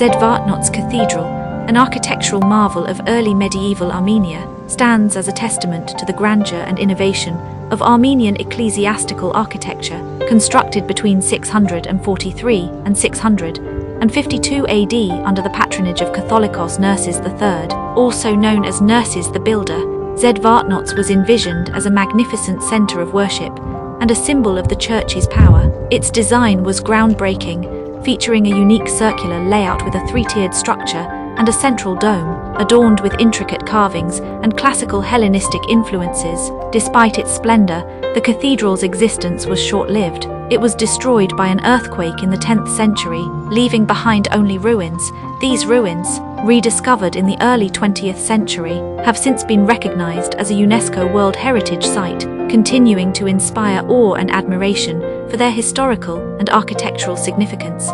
Zvartnots Cathedral, an architectural marvel of early medieval Armenia, stands as a testament to the grandeur and innovation of Armenian ecclesiastical architecture, constructed between 643 and 652 AD under the patronage of Catholicos Nerses III, also known as Nerses the Builder. Zvartnots was envisioned as a magnificent center of worship and a symbol of the church's power. Its design was groundbreaking, featuring a unique circular layout with a three-tiered structure and a central dome, adorned with intricate carvings and classical Hellenistic influences. Despite its splendor, the cathedral's existence was short-lived. It was destroyed by an earthquake in the 10th century, leaving behind only ruins. These ruins, rediscovered in the early 20th century, have since been recognized as a UNESCO World Heritage Site, continuing to inspire awe and admiration for their historical and architectural significance.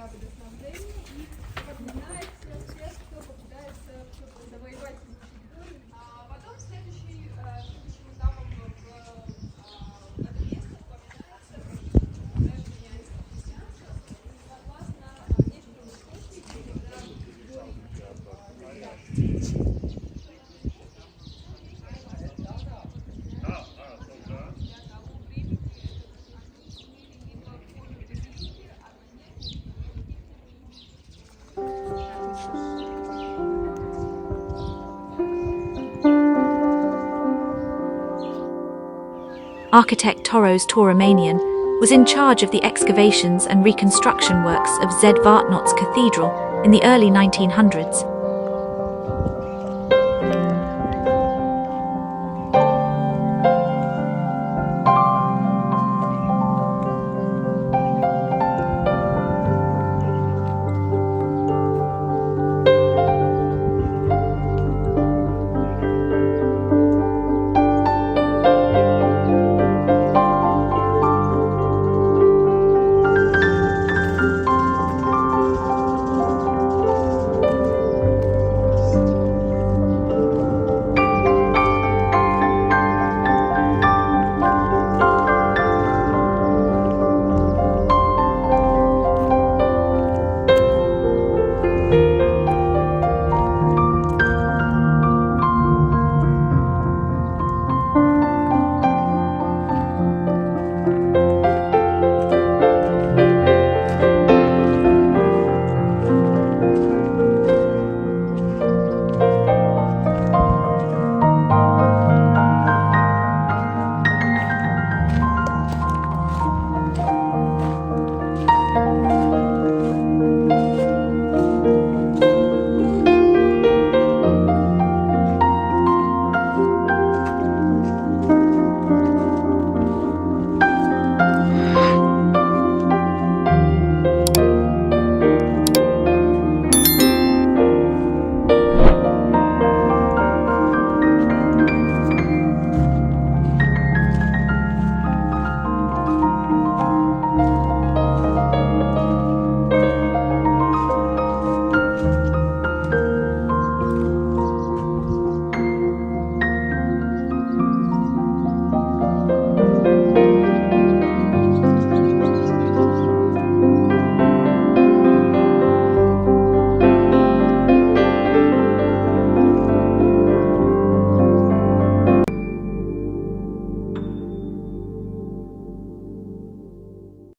для водоснабжения и подминается тех, кто попытается завоевать эти территории. Потом следующим этапом в это место упоминается меняется христианство, и согласно некоторым источникам, когда architect Toros Toramanian was in charge of the excavations and reconstruction works of Zvartnots Cathedral in the early 1900s,